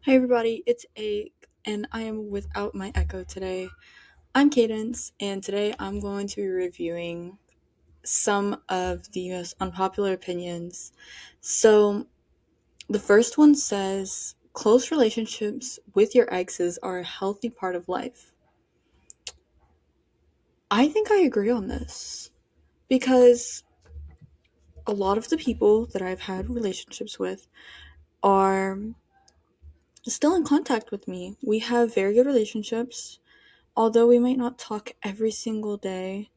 Hi everybody, it's Egg, and I am without my echo today. I'm Cadence, and today I'm going to be reviewing some of the most unpopular opinions. So, the first one says close relationships with your exes are a healthy part of life. I think I agree on this because a lot of the people that I've had relationships with are still in contact with me. We have very good relationships. Although we might not talk every single day,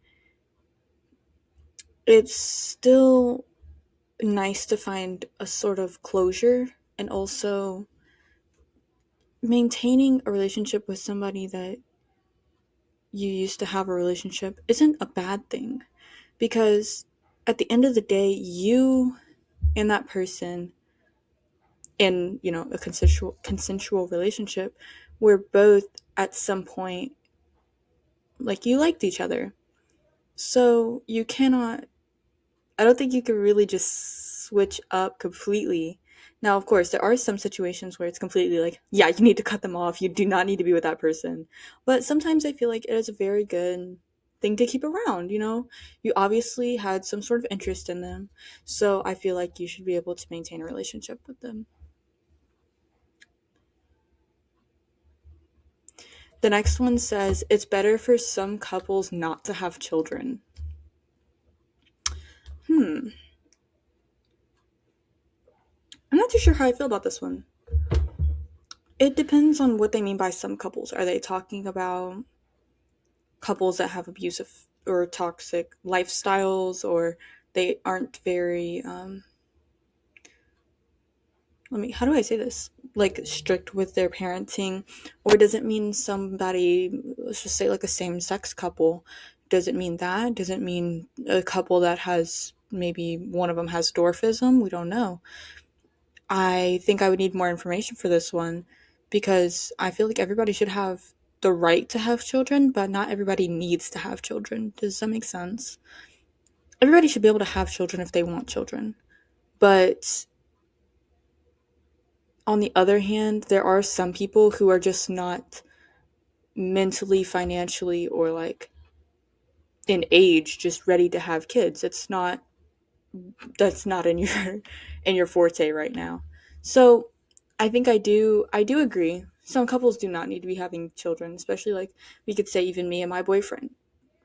it's still nice to find a sort of closure, and also maintaining a relationship with somebody that you used to have a relationship isn't a bad thing, because at the end of the day, you and that person in, a consensual relationship, were both at some point like you liked each other. So you cannot I don't think you can really just switch up completely. Now, of course, there are some situations where it's completely like, yeah, you need to cut them off. You do not need to be with that person. But sometimes I feel like it is a very good thing to keep around. You obviously had some sort of interest in them. So I feel like you should be able to maintain a relationship with them. The next one says it's better for some couples not to have children. Hmm. I'm not too sure how I feel about this one. It depends on what they mean by some couples. Are they talking about couples that have abusive or toxic lifestyles, or they aren't very how do I say this, like strict with their parenting? Or does it mean somebody, let's just say like a same-sex couple? Does it mean that? Does it mean a couple that has, maybe one of them has dwarfism? We don't know. I think I would need more information for this one, because I feel like everybody should have the right to have children, but not everybody needs to have children. Does that make sense? Everybody should be able to have children if they want children. But on the other hand, there are some people who are just not mentally, financially, or like in age just ready to have kids. That's not in your in your forte right now. So I think I do agree. Some couples do not need to be having children, especially like we could say even me and my boyfriend.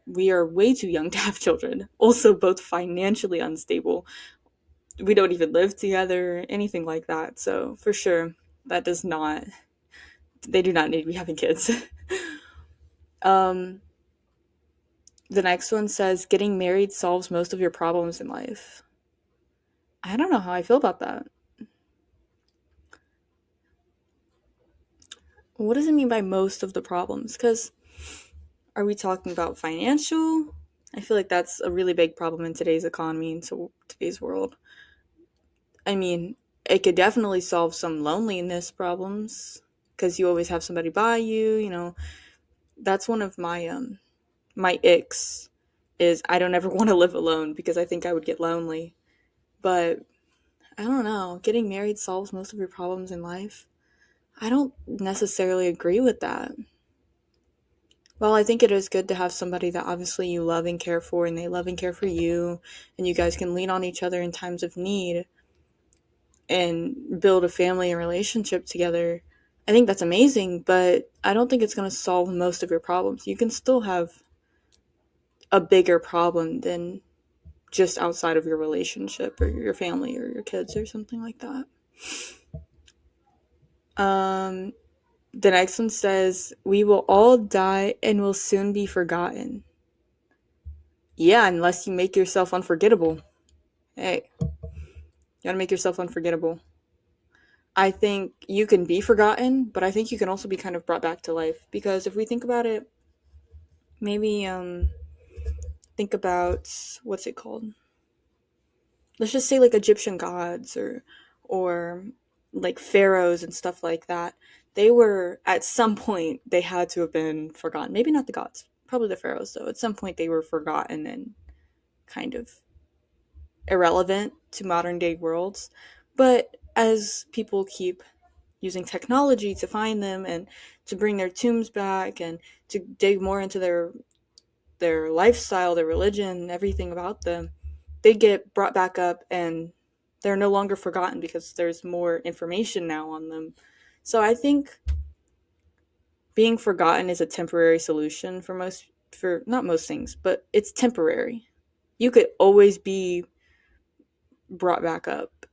We are way too young to have children. Also both financially unstable. We don't even live together, anything like that. So for sure, that does not they do not need to be having kids. um the next one says getting married solves most of your problems in life. I don't know how I feel about that. What does it mean by most of the problems? Because are we talking about financial? I feel like that's a really big problem in today's economy and today's world. I mean, it could definitely solve some loneliness problems because you always have somebody by you. That's one of my icks is I don't ever want to live alone because I think I would get lonely. But I don't know. Getting married solves most of your problems in life. I don't necessarily agree with that. Well, I think it is good to have somebody that obviously you love and care for, and they love and care for you, and you guys can lean on each other in times of need and build a family and relationship together. I think that's amazing, but I don't think it's going to solve most of your problems. You can still have a bigger problem than just outside of your relationship or your family or your kids or something like that. Um, the next one says, we will all die and will soon be forgotten. Yeah, unless you make yourself unforgettable. Hey, you gotta make yourself unforgettable. I think you can be forgotten, but I think you can also be kind of brought back to life. Because if we think about it, maybe think about what's it called? Let's just say like Egyptian gods or like pharaohs and stuff like that. They were at some point they had to have been forgotten. Maybe not the gods, probably the pharaohs though. At some point they were forgotten and kind of irrelevant to modern day worlds. But as people keep using technology to find them and to bring their tombs back and to dig more into their lifestyle, their religion, everything about them, they get brought back up and they're no longer forgotten because there's more information now on them. So I think being forgotten is a temporary solution for not most things, but it's temporary. You could always be brought back up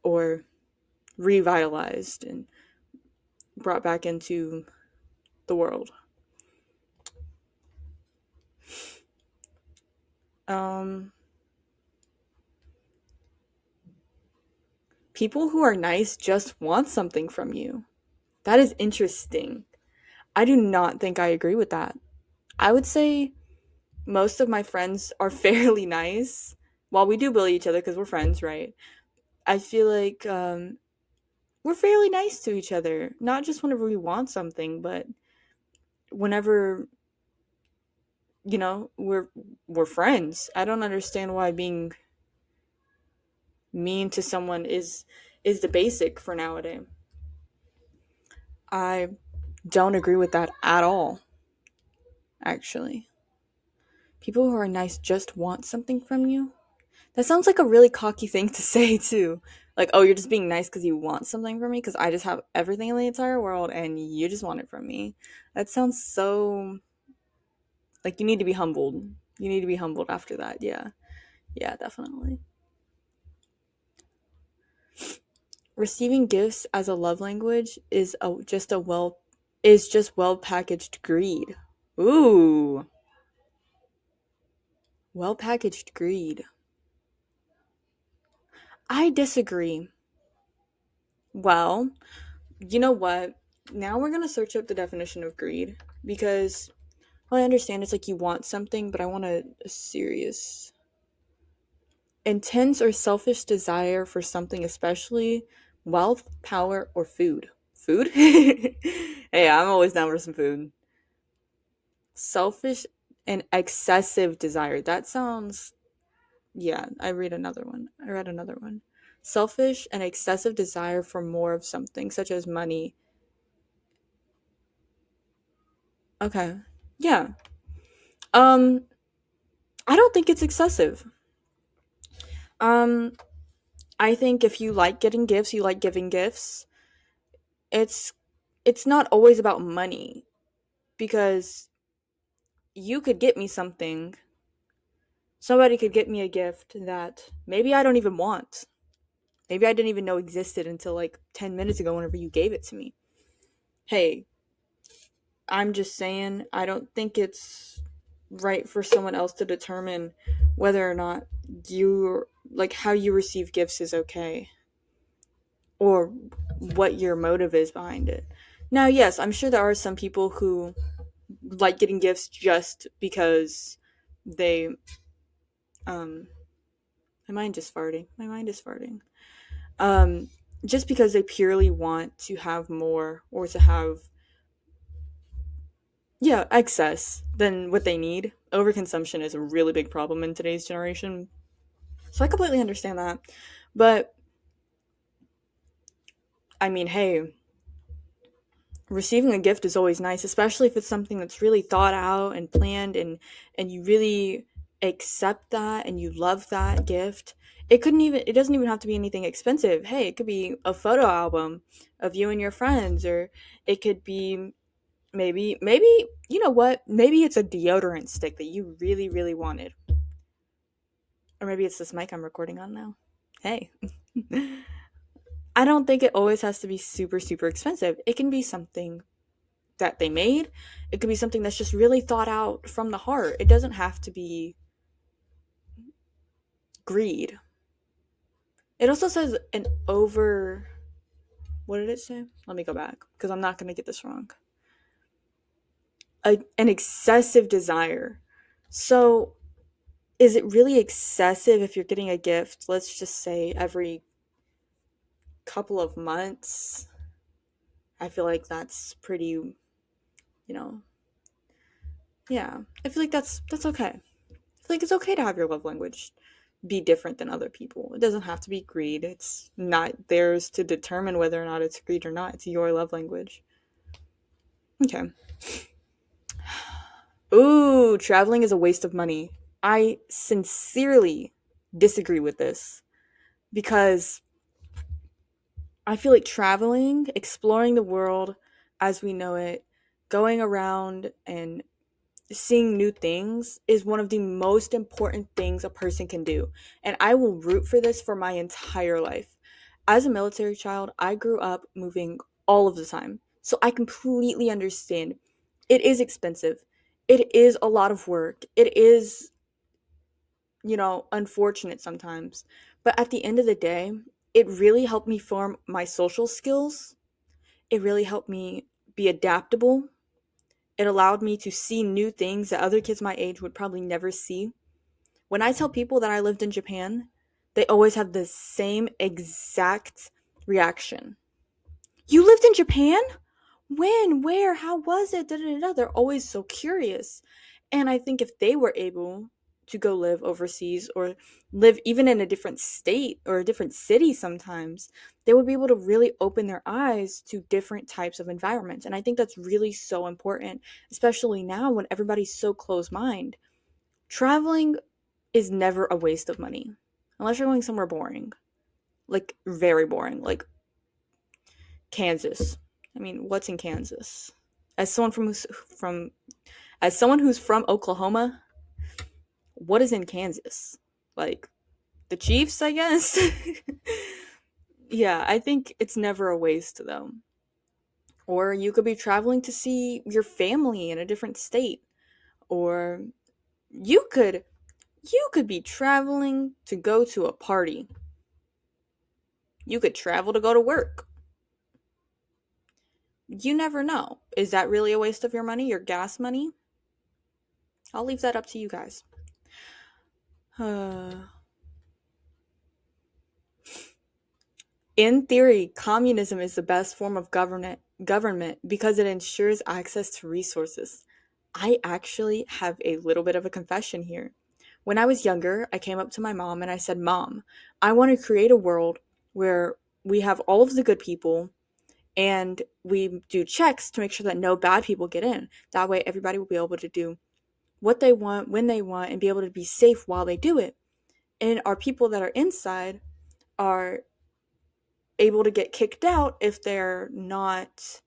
or revitalized and brought back into the world. Um, People who are nice just want something from you. That is interesting. I do not think I agree with that. I would say most of my friends are fairly nice. While we do bully each other because we're friends, right? I feel like we're fairly nice to each other. Not just whenever we want something, but whenever we're friends. I don't understand why being mean to someone is the basic for nowadays. I don't agree with that at all, actually. People who are nice just want something from you. That sounds like a really cocky thing to say, too. Like, oh, you're just being nice because you want something from me because I just have everything in the entire world and you just want it from me. That sounds so. Like, you need to be humbled. You need to be humbled after that. Yeah. Yeah, definitely. Receiving gifts as a love language is just well packaged greed. Ooh, well packaged greed. I disagree. Well, you know what? Now we're gonna search up the definition of greed because, well, I understand it's like you want something, but I want a serious, intense or selfish desire for something, especially wealth, power, or food. Food? Hey, I'm always down for some food. Selfish and excessive desire. That sounds, yeah, I read another one. Selfish and excessive desire for more of something, such as money. Okay. Yeah. Um, I don't think it's excessive. Um, I think if you like getting gifts, you like giving gifts. It's it's not always about money because you could get me something. Somebody could get me a gift that maybe I don't even want. Maybe I didn't even know existed until like 10 minutes ago whenever you gave it to me. Hey, I'm just saying, I don't think it's right for someone else to determine whether or not like, how you receive gifts is okay or what your motive is behind it. Now, yes, I'm sure there are some people who like getting gifts just because they, um, my mind is farting. Um, just because they purely want to have more or to have, yeah, excess than what they need. Overconsumption is a really big problem in today's generation. So I completely understand that. But I mean, hey, receiving a gift is always nice, especially if it's something that's really thought out and planned and you really accept that and you love that gift. It doesn't even have to be anything expensive. Hey, it could be a photo album of you and your friends, or it could be maybe you know what? Maybe it's a deodorant stick that you really really wanted. Or maybe it's this mic I'm recording on now. Hey. I don't think it always has to be super super expensive. It can be something that they made. It could be something that's just really thought out from the heart. It doesn't have to be greed. It also says an over. What did it say? Let me go back because I'm not going to get this wrong. An excessive desire. So, is it really excessive if you're getting a gift, let's just say every couple of months? I feel like that's pretty, know, yeah. I feel like that's okay. I feel like it's okay to have your love language be different than other people. It doesn't have to be greed. It's not theirs to determine whether or not it's greed or not. It's your love language. Okay. Ooh, traveling is a waste of money. I sincerely disagree with this because I feel like traveling, exploring the world as we know it, going around and seeing new things is one of the most important things a person can do. And I will root for this for my entire life. As a military child, I grew up moving all of the time. So I completely understand. It is expensive. It is a lot of work. It is, unfortunate sometimes. But at the end of the day, it really helped me form my social skills. It really helped me be adaptable. It allowed me to see new things that other kids my age would probably never see. When I tell people that I lived in Japan, they always have the same exact reaction. You lived in Japan? When? Where? How was it? Da, da, da, da. They're always so curious. And I think if they were able to go live overseas or live even in a different state or a different city sometimes, they would be able to really open their eyes to different types of environments. And I think that's really so important, especially now when everybody's so close-minded. Traveling is never a waste of money, unless you're going somewhere boring, like very boring, like Kansas. I mean, what's in Kansas? As someone as someone who's from Oklahoma, what is in Kansas? Like the Chiefs, I guess. Yeah, I think it's never a waste though. Or you could be traveling to see your family in a different state, or you could be traveling to go to a party. You could travel to go to work. You never know. Is that really a waste of your money, your gas money? I'll leave that up to you guys. In theory, communism is the best form of government because it ensures access to resources. I actually have a little bit of a confession here. When I was younger, I came up to my mom and I said, "Mom, I want to create a world where we have all of the good people and we do checks to make sure that no bad people get in. That way everybody will be able to do what they want, when they want, and be able to be safe while they do it. And our people that are inside are able to get kicked out if they're not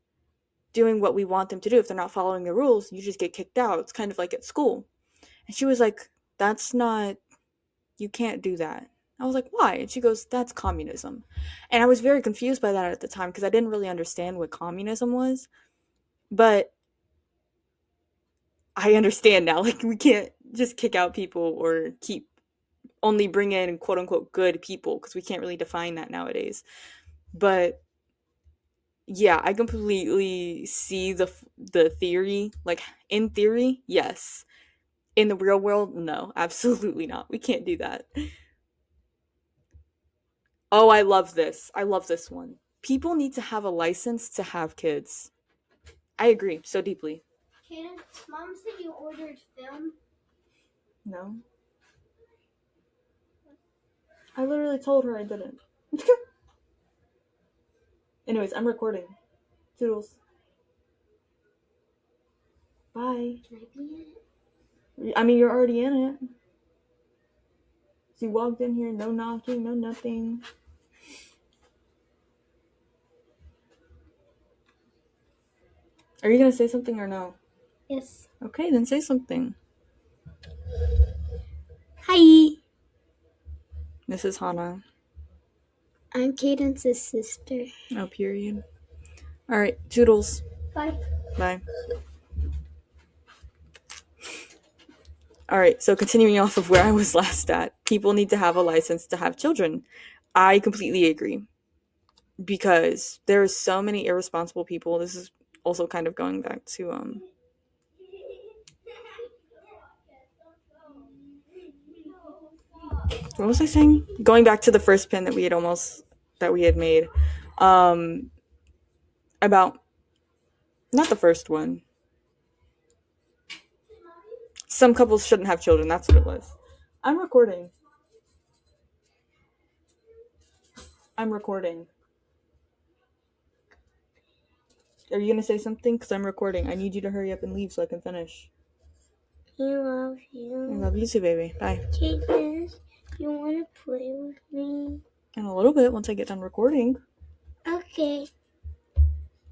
doing what we want them to do. If they're not following the rules, you just get kicked out. It's kind of like at school." And she was like, "That's not, you can't do that." I was like, "Why?" And she goes, "That's communism." And I was very confused by that at the time because I didn't really understand what communism was. But I understand now. Like, we can't just kick out people or only bring in quote unquote good people because we can't really define that nowadays. But yeah, I completely see the theory. Like, in theory, yes. In the real world, no, absolutely not. We can't do that. Oh, I love this. I love this one. People need to have a license to have kids. I agree so deeply. Cadence, Mom said you ordered film. No. I literally told her I didn't. Anyways, I'm recording. Toodles. Bye. Can I be in it? I mean, you're already in it. She walked in here, no knocking, no nothing. Are you gonna say something or no? Yes. Okay, then say something. Hi. This is Hannah. I'm Cadence's sister. Oh, period. Alright, toodles. Bye. Bye. Alright, so continuing off of where I was last at, people need to have a license to have children. I completely agree. Because there are so many irresponsible people. This is also kind of going back to what was I saying? Going back to the first pin that we had made. About not the first one. Some couples shouldn't have children, that's what it was. I'm recording. I'm recording. Are you gonna say something? Because I'm recording. I need you to hurry up and leave so I can finish. I love I you. love you too, baby. Bye. Cadence, you want to play with me? In a little bit, once I get done recording. Okay.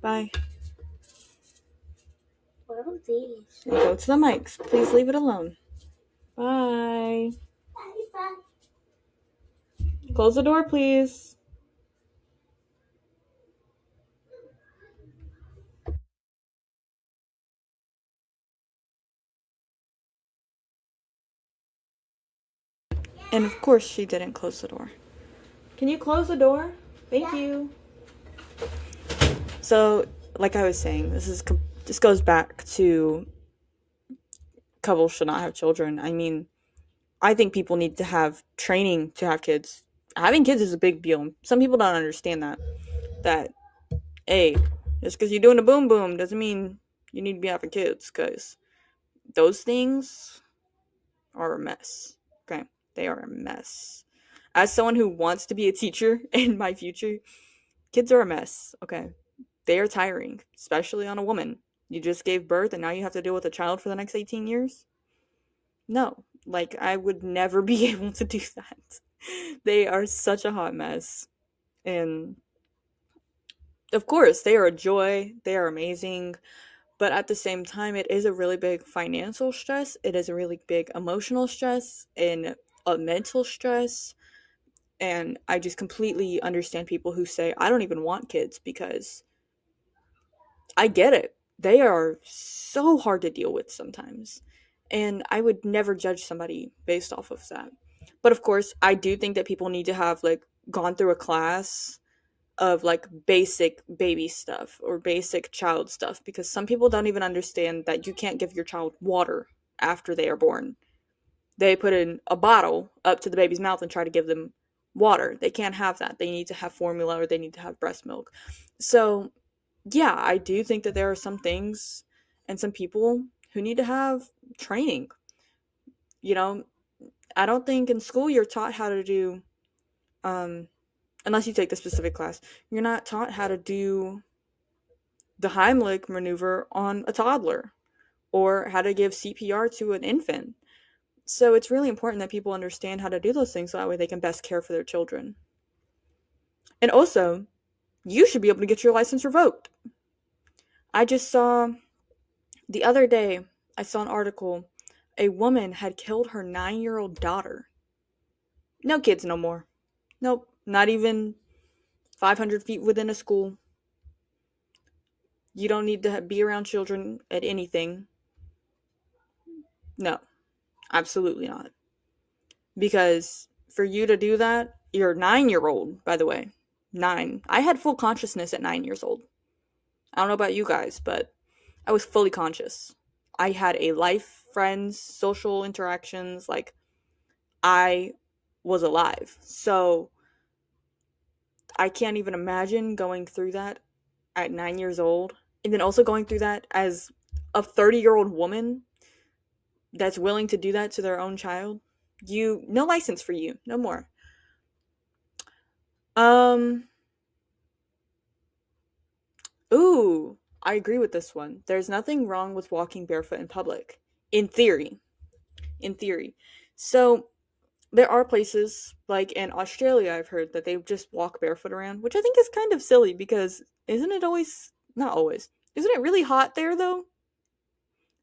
Bye. What are these? Go to the mics. Please leave it alone. Bye. Bye. Close the door, please. And of course, she didn't close the door. Can you close the door? Thank you. So, like I was saying, this goes back to couples should not have children. I mean, I think people need to have training to have kids. Having kids is a big deal. Some people don't understand that. That, hey, just because you're doing a boom boom doesn't mean you need to be having kids, because those things are a mess. Okay? They are a mess. As someone who wants to be a teacher in my future, kids are a mess. Okay? They are tiring, especially on a woman. You just gave birth and now you have to deal with a child for the next 18 years? No. Like, I would never be able to do that. They are such a hot mess. And of course, they are a joy. They are amazing. But at the same time, it is a really big financial stress. It is a really big emotional stress and a mental stress. And I just completely understand people who say, I don't even want kids, because I get it. They are so hard to deal with sometimes. And I would never judge somebody based off of that. But of course, I do think that people need to have like gone through a class of like basic baby stuff or basic child stuff, because some people don't even understand that you can't give your child water after they are born. They put in a bottle up to the baby's mouth and try to give them water. They can't have that. They need to have formula or they need to have breast milk. So yeah, I do think that there are some things and some people who need to have training. You know, I don't think in school you're taught how to do, um, unless you take the specific class, you're not taught how to do the Heimlich maneuver on a toddler or how to give CPR to an infant. So it's really important that people understand how to do those things so that way they can best care for their children. And also, you should be able to get your license revoked. I just saw the other day, I saw an article. A woman had killed her 9-year-old daughter. No kids no more. Nope. Not even 500 feet within a school. You don't need to be around children at anything. No, absolutely not. Because for you to do that, you're 9-year old, by the way. 9. I had full consciousness at 9 years old. I don't know about you guys, but I was fully conscious. I had a life, friends, social interactions. Like, I was alive. So I can't even imagine going through that at 9 years old. And then also going through that as a 30-year-old woman that's willing to do that to their own child. No license for you. No more. Um, ooh, I agree with this one. There's nothing wrong with walking barefoot in public. In theory. In theory. So, there are places, like in Australia, I've heard that they just walk barefoot around, which I think is kind of silly because isn't it always, not always, isn't it really hot there though?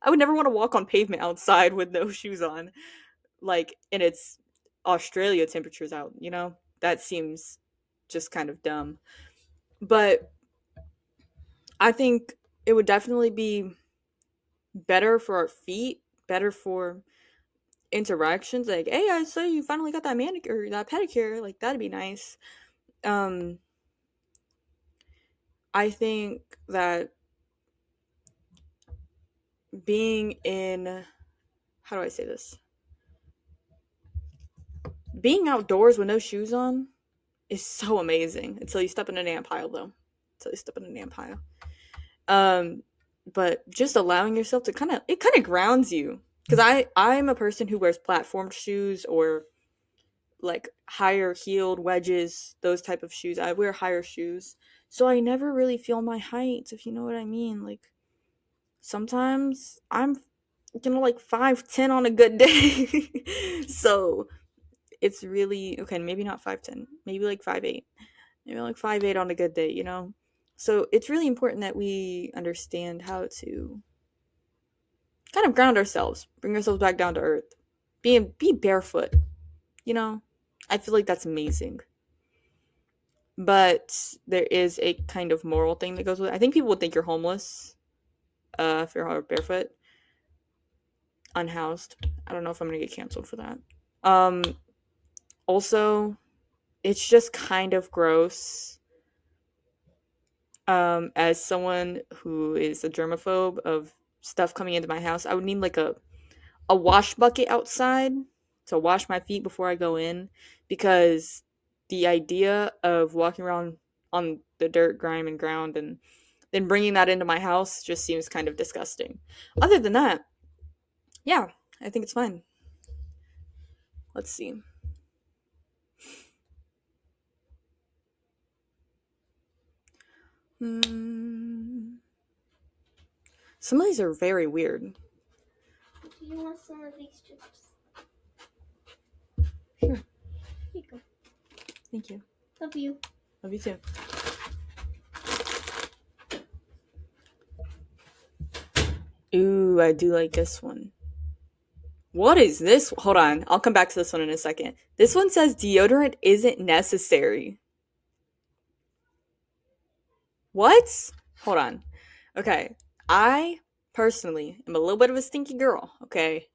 I would never want to walk on pavement outside with no shoes on, like, and it's Australia temperatures out, you know? That seems just kind of dumb. But I think it would definitely be better for our feet, better for interactions. Like, hey, I saw you finally got that manicure, that pedicure. Like, that'd be nice. Um, I think that being in, how do I say this? Being outdoors with no shoes on is so amazing until you step in an ant pile, though. Until you step in an ant pile. Um, but just allowing yourself to it kind of grounds you. Because I'm a person who wears platform shoes or like higher heeled wedges, those type of shoes. I wear higher shoes. So I never really feel my height, if you know what I mean. Like sometimes I'm like 5'10" on a good day. So it's really okay, maybe not 5'10", maybe like 5'8". Maybe like 5'8" on a good day, you know? So it's really important that we understand how to kind of ground ourselves, bring ourselves back down to earth. Be barefoot, you know? I feel like that's amazing. But there is a kind of moral thing that goes with it. I think people would think you're homeless if you're barefoot, unhoused. I don't know if I'm gonna get canceled for that. Um, Also, it's just kind of gross. As someone who is a germaphobe of stuff coming into my house, I would need like a wash bucket outside to wash my feet before I go in, because the idea of walking around on the dirt, grime, and ground and then bringing that into my house just seems kind of disgusting. Other than that, yeah, I think it's fine. Let's see. Some of these are very weird. Do you want some of these chips? Sure. Here you go. Thank you. Love you. Love you too. Ooh, I do like this one. What is this? Hold on. I'll come back to this one in a second. This one says deodorant isn't necessary. What? Hold on. Okay. I personally am a little bit of a stinky girl, okay?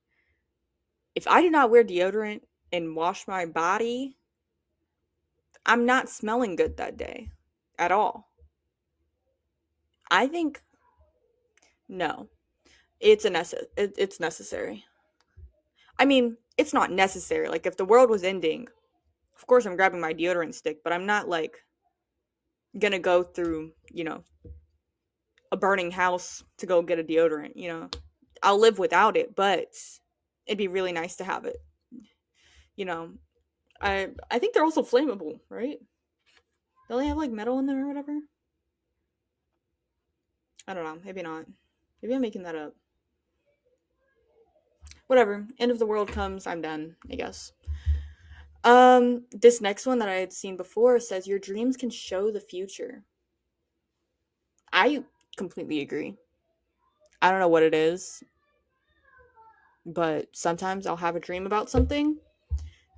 If I do not wear deodorant and wash my body, I'm not smelling good that day at all. I think no. It's necessary. I mean, it's not necessary. Like if the world was ending, of course I'm grabbing my deodorant stick, but I'm not like gonna go through, a burning house to go get a deodorant. I'll live without it, but it'd be really nice to have it. You know, I think they're also flammable, right? Don't they have like metal in them or whatever? I don't know. Maybe not. Maybe I'm making that up. Whatever. End of the world comes, I'm done, I guess. This next one that I had seen before says your dreams can show the future. I completely agree. I don't know what it is, but sometimes I'll have a dream about something.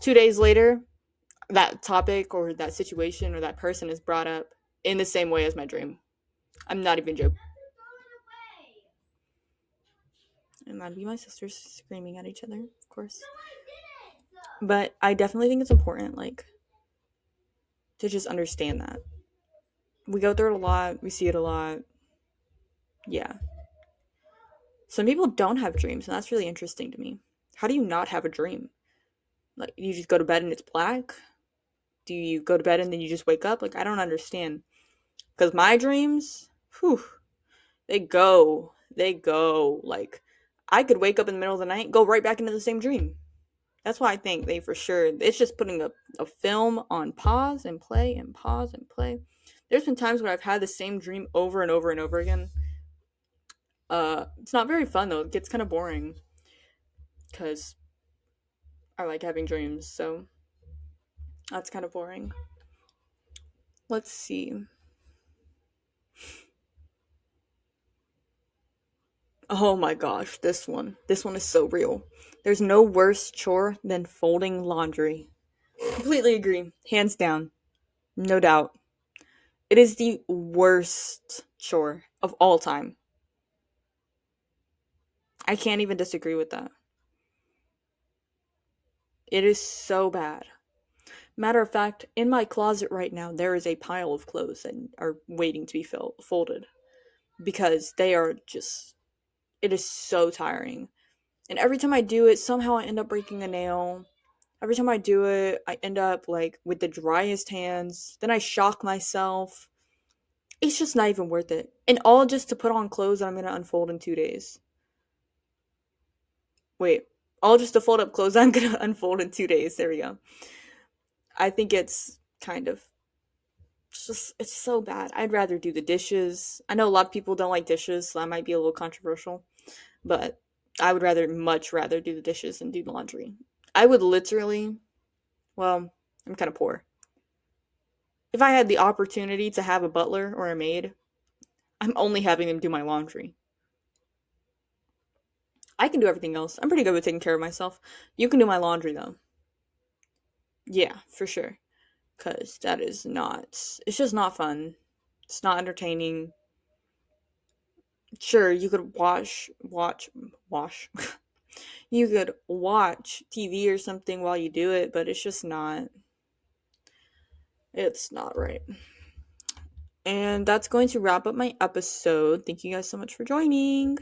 2 days later, that topic or that situation or that person is brought up in the same way as my dream. I'm not even joking. And that'd be my sisters screaming at each other, of course. But I definitely think it's important, like, to just understand that. We go through it a lot, we see it a lot. Yeah. Some people don't have dreams, and that's really interesting to me. How do you not have a dream? Like, you just go to bed and it's black? Do you go to bed and then you just wake up? Like, I don't understand. Because my dreams, whew, they go. Like, I could wake up in the middle of the night and go right back into the same dream. That's why I think they for sure, it's just putting a film on pause and play and pause and play. There's been times when I've had the same dream over and over and over again. It's not very fun though. It gets kind of boring because I like having dreams, so that's kind of boring. Let's see. Oh my gosh, this one. This one is so real. There's no worse chore than folding laundry. Completely agree. Hands down. No doubt. It is the worst chore of all time. I can't even disagree with that. It is so bad. Matter of fact, in my closet right now, there is a pile of clothes that are waiting to be folded because they are just, it is so tiring. And every time I do it, somehow I end up breaking a nail. Every time I do it, I end up like with the driest hands. Then I shock myself. It's just not even worth it. And all just to put on clothes that I'm going to unfold in 2 days. Wait, all just to fold up clothes I'm going to unfold in 2 days. There we go. I think it's kind of it's so bad. I'd rather do the dishes. I know a lot of people don't like dishes, so that might be a little controversial, but I would much rather do the dishes than do laundry. I would literally, well, I'm kind of poor. If I had the opportunity to have a butler or a maid, I'm only having them do my laundry. I can do everything else. I'm pretty good with taking care of myself. You can do my laundry though. Yeah, for sure. Because that is not, it's just not fun. It's not entertaining. Sure, you could wash. You could watch TV or something while you do it, but it's not right. And that's going to wrap up my episode. Thank you guys so much for joining.